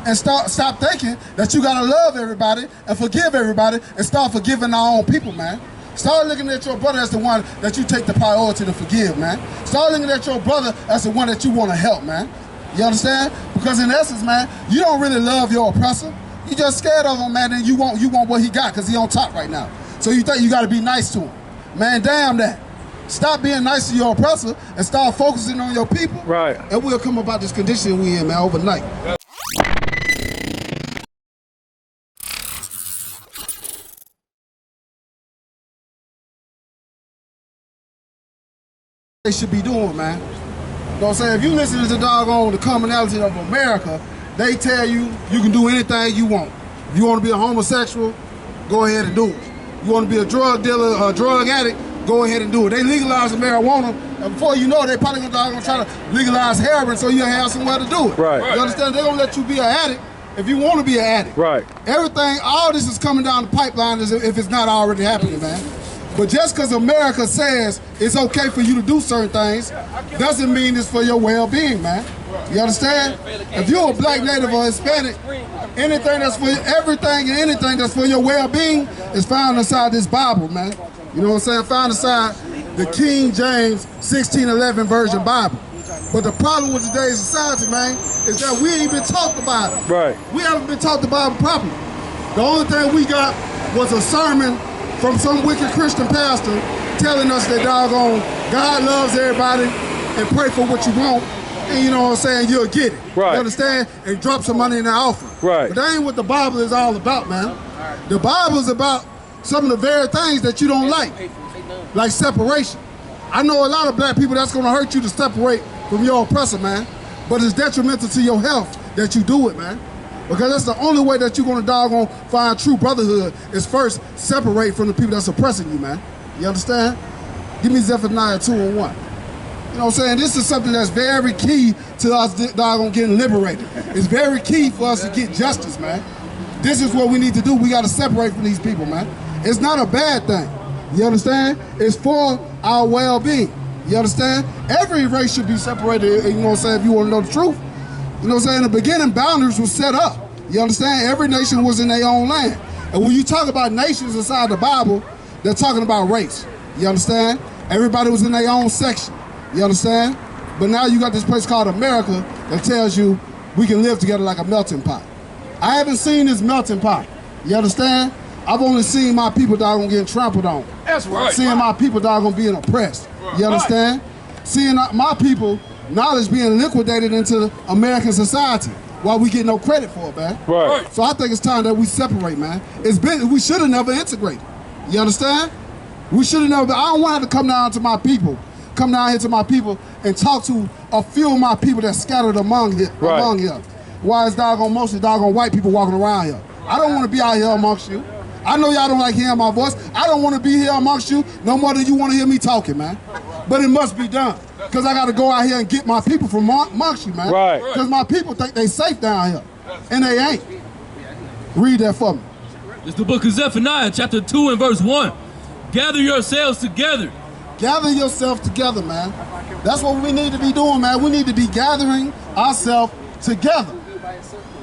and stop thinking that you gotta love everybody and forgive everybody and start forgiving our own people, man. Start looking at your brother as the one that you take the priority to forgive, man. Start looking at your brother as the one that you want to help, man. You understand? Because in essence, man, you don't really love your oppressor. You just scared of him, man, and you want what he got because he on top right now. So you think you got to be nice to him. Man, damn that. Stop being nice to your oppressor and start focusing on your people. Right. And we'll come about this condition we in, man, overnight. They should be doing, man. You know what I'm saying? If you listen to the doggone the commonality of America, they tell you you can do anything you want. If you want to be a homosexual, go ahead and do it. You want to be a drug dealer or a drug addict, go ahead and do it. They legalize marijuana, and before you know it, they probably gonna try to legalize heroin so you have somewhere to do it. Right. You understand? They're gonna let you be an addict if you want to be an addict. Right. Everything, all this is coming down the pipeline as if it's not already happening, man. But just because America says it's okay for you to do certain things, doesn't mean it's for your well-being, man. You understand? If you're a black, native, or Hispanic, anything that's for everything and anything that's for your well-being is found inside this Bible, man. You know what I'm saying? Found inside the King James 1611 version Bible. But the problem with today's society, man, is that we ain't been taught the Bible. Right. We haven't been taught the Bible properly. The only thing we got was a sermon from some wicked Christian pastor telling us that doggone God loves everybody and pray for what you want, and you know what I'm saying, you'll get it. Right. You understand? And drop some money in the offering. Right. But that ain't what the Bible is all about, man. The Bible is about some of the very things that you don't like separation. I know a lot of black people that's gonna hurt you to separate from your oppressor, man, but it's detrimental to your health that you do it, man. Because that's the only way that you're gonna doggone find true brotherhood is first separate from the people that's oppressing you, man. You understand? Give me Zephaniah 2:1. You know what I'm saying? This is something that's very key to us doggone getting liberated. It's very key for us to get justice, man. This is what we need to do. We gotta separate from these people, man. It's not a bad thing. You understand? It's for our well-being. You understand? Every race should be separated, you know what I'm saying, if you wanna know the truth. You know what I'm saying? In the beginning, boundaries were set up. You understand? Every nation was in their own land. And when you talk about nations inside the Bible, they're talking about race. You understand? Everybody was in their own section. You understand? But now you got this place called America that tells you we can live together like a melting pot. I haven't seen this melting pot. You understand? I've only seen my people doggone getting trampled on. That's right. Seeing my people doggone being oppressed. You understand? Seeing my people knowledge being liquidated into American society while we get no credit for it, man. Right. So I think it's time that we separate, man. We should have never integrated. You understand? We should have never, I don't want to have to come down to my people, come down here to my people and talk to a few of my people that's scattered among here. Why is mostly doggone white people walking around here? I don't want to be out here amongst you. I know y'all don't like hearing my voice. I don't want to be here amongst you no more than you want to hear me talking, man. But it must be done. Because I got to go out here and get my people from amongst you, man. Right. Because my people think they safe down here. And they ain't. Read that for me. It's the book of Zephaniah, chapter 2 and verse 1. Gather yourselves together. Gather yourself together, man. That's what we need to be doing, man. We need to be gathering ourselves together.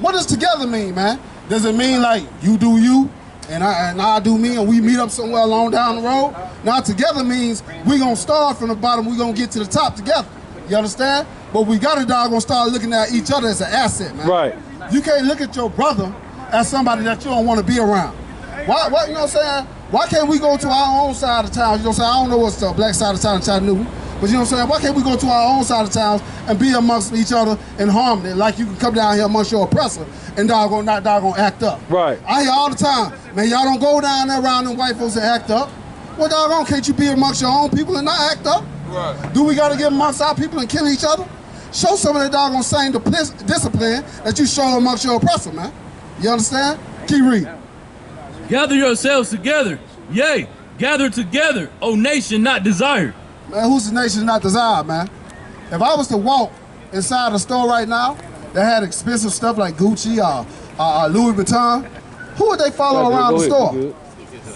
What does together mean, man? Does it mean like you do you and I do me and we meet up somewhere along down the road? Now together means we're gonna start from the bottom, we're gonna get to the top together. You understand? But we gotta doggone start looking at each other as an asset, man. Right. You can't look at your brother as somebody that you don't want to be around. Why, you know what I'm saying? Why can't we go to our own side of town? You know what I'm saying? I don't know what's the black side of town in Chattanooga, but you know what I'm saying? Why can't we go to our own side of town and be amongst each other in harmony? Like you can come down here amongst your oppressor and not doggone act up. Right. I hear all the time, man, y'all don't go down there around them white folks and act up. Well, doggone, can't you be amongst your own people and not act up? Right. Do we got to get amongst our people and kill each other? Show some of that doggone same discipline that you show amongst your oppressor, man. You understand? Keep reading. Gather yourselves together. Yea, gather together, O nation not desired. Man, who's the nation not desired, man? If I was to walk inside a store right now that had expensive stuff like Gucci or Louis Vuitton, who would they follow around the store?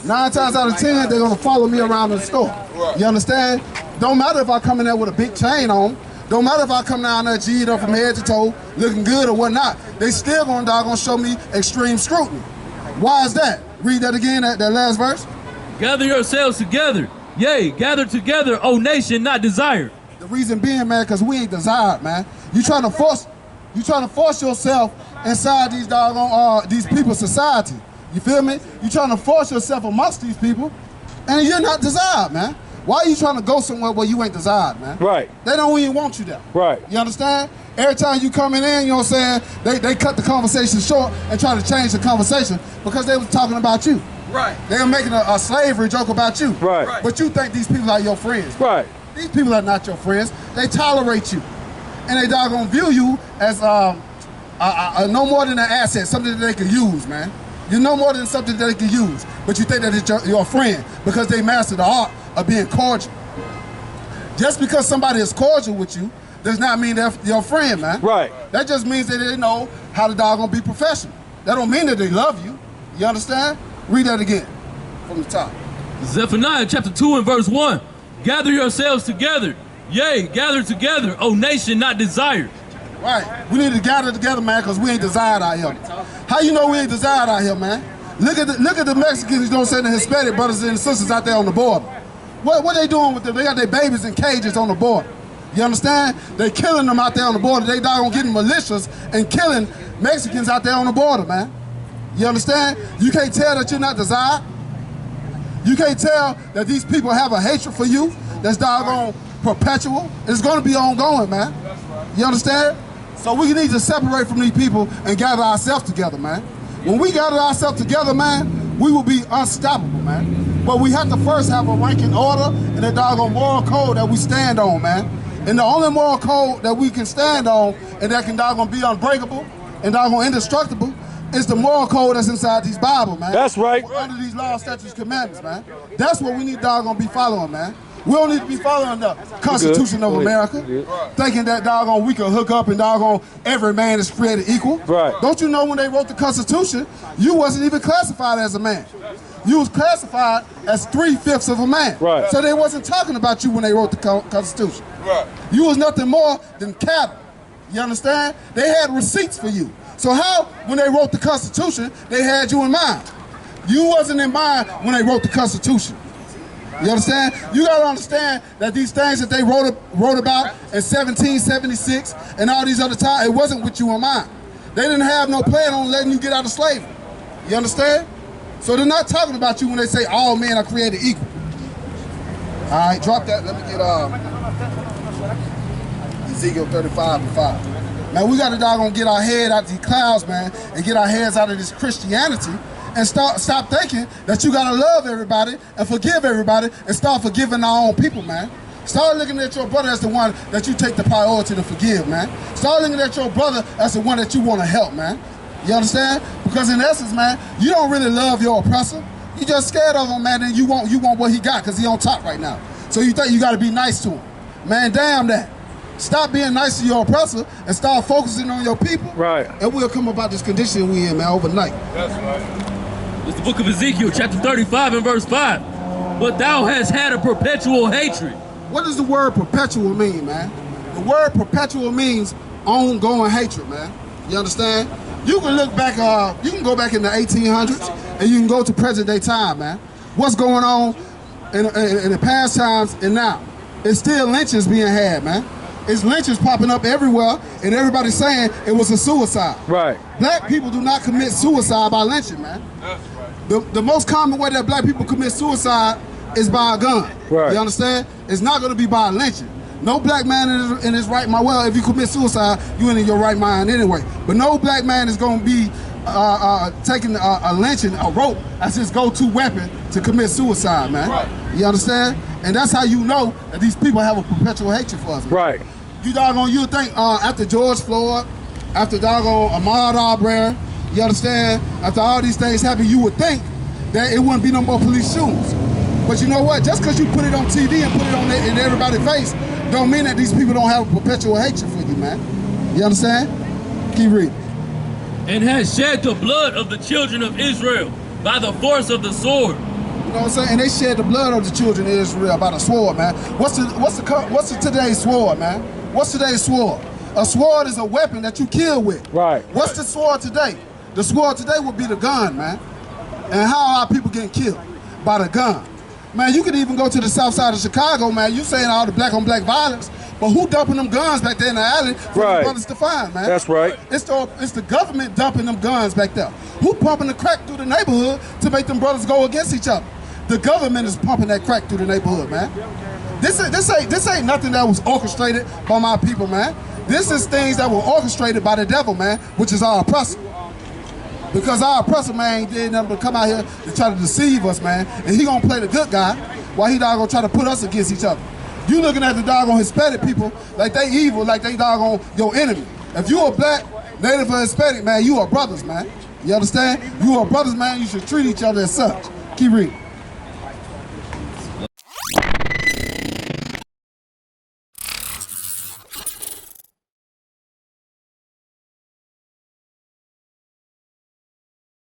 9 times out of 10, they're gonna follow me around the store. You understand? Don't matter if I come in there with a big chain on, Don't matter if I come down there G'd up from head to toe, looking good or whatnot, they still gonna show me extreme scrutiny. Why is that? Read that again, that last verse. Gather yourselves together. Yea, gather together, O nation not desired. The reason being, man, because we ain't desired, man. You trying to force yourself inside these doggone these people's society. You feel me? You trying to force yourself amongst these people, and you're not desired, man. Why are you trying to go somewhere where you ain't desired, man? Right. They don't even want you there. Right. You understand? Every time you coming in, you know what I'm saying, they cut the conversation short and try to change the conversation because they was talking about you. Right. They were making a slavery joke about you. Right. But you think these people are your friends. Right. These people are not your friends. They tolerate you. And they doggone view you as no more than an asset, something that they can use, man. You're no more than something that they can use. But you think that it's your friend because they master the art of being cordial. Just because somebody is cordial with you does not mean they're your friend, man. Right. That just means that they know how to doggone be professional. That don't mean that they love you. You understand? Read that again from the top. Zephaniah chapter 2 and verse 1. Gather yourselves together. Yea, gather together, O nation not desired. Right. We need to gather together, man, because we ain't desired out here. How you know we ain't desired out here, man? Look at the Mexicans, you know what I'm saying, the Hispanic brothers and sisters out there on the border. What they doing with them? They got their babies in cages on the border. You understand? They killing them out there on the border. They doggone getting militias and killing Mexicans out there on the border, man. You understand? You can't tell that you're not desired. You can't tell that these people have a hatred for you that's doggone perpetual. It's going to be ongoing, man. You understand? So we need to separate from these people and gather ourselves together, man. When we gather ourselves together, man, we will be unstoppable, man. But we have to first have a ranking order and a doggone moral code that we stand on, man. And the only moral code that we can stand on and that can doggone be unbreakable and doggone indestructible is the moral code that's inside these Bible, man. That's right. We're under these laws, statutes, commandments, man. That's what we need doggone be following, man. We don't need to be following the Constitution of America, thinking that doggone we can hook up and doggone every man is created equal. Right. Don't you know when they wrote the Constitution, you wasn't even classified as a man. You was classified as 3/5 of a man. Right. So they wasn't talking about you when they wrote the Constitution. Right. You was nothing more than cattle. You understand? They had receipts for you. So how, when they wrote the Constitution, they had you in mind? You wasn't in mind when they wrote the Constitution. You understand? You gotta understand that these things that they wrote about in 1776 and all these other times, it wasn't with you in mind. They didn't have no plan on letting you get out of slavery. You understand? So they're not talking about you when they say all men are created equal. All right, drop that. Let me get Ezekiel 35:5. Man, we gotta doggone get our head out of these clouds, man, and get our heads out of this Christianity and stop thinking that you gotta love everybody and forgive everybody and start forgiving our own people, man. Start looking at your brother as the one that you take the priority to forgive, man. Start looking at your brother as the one that you want to help, man. You understand? Because in essence, man, you don't really love your oppressor. You just scared of him, man, and you want what he got because he on top right now. So you think you gotta be nice to him. Man, damn that. Stop being nice to your oppressor and start focusing on your people. Right. And we'll come about this condition we in, man, overnight. That's right. It's the book of Ezekiel, chapter 35 and verse 5. But thou hast had a perpetual hatred. What does the word perpetual mean, man? The word perpetual means ongoing hatred, man. You understand? You can look back, you can go back in the 1800s and you can go to present day time, man. What's going on in the past times and now? It's still lynchings being had, man. It's lynchings popping up everywhere and everybody's saying it was a suicide. Right. Black people do not commit suicide by lynching, man. That's right. The most common way that black people commit suicide is by a gun. Right. You understand? It's not going to be by lynching. No black man in his right mind. Well, if you commit suicide, you ain't in your right mind anyway. But no black man is going to be taking a lynching, a rope, as his go-to weapon to commit suicide, man. Right. You understand? And that's how you know that these people have a perpetual hatred for us, man. Right. You doggone, you think after George Floyd, after doggone Ahmaud Arbery, you understand? After all these things happen, you would think that it wouldn't be no more police shootings. But you know what? Just because you put it on TV and put it on in everybody's face, don't mean that these people don't have a perpetual hatred for you, man. You understand? Keep reading. And has shed the blood of the children of Israel by the force of the sword. You know what I'm saying? And they shed the blood of the children of Israel by the sword, man. What's the today's sword, man? What's today's sword? A sword is a weapon that you kill with. Right. What's the sword today? The sword today would be the gun, man. And how are people getting killed? By the gun. Man, you could even go to the south side of Chicago, man. You saying all the black on black violence, but who dumping them guns back there in the alley for the brothers to find, man? That's right. It's the government dumping them guns back there. Who pumping the crack through the neighborhood to make them brothers go against each other? The government is pumping that crack through the neighborhood, man. This ain't nothing that was orchestrated by my people, man. This is things that were orchestrated by the devil, man, which is our oppressor. Because our oppressor, man, ain't did nothing but come out here to try to deceive us, man. And he gonna play the good guy while he doggone try to put us against each other. You looking at the doggone Hispanic people like they evil, like they doggone your enemy. If you a black, native, or Hispanic, man, you are brothers, man. You understand? You are brothers, man. You should treat each other as such. Keep reading.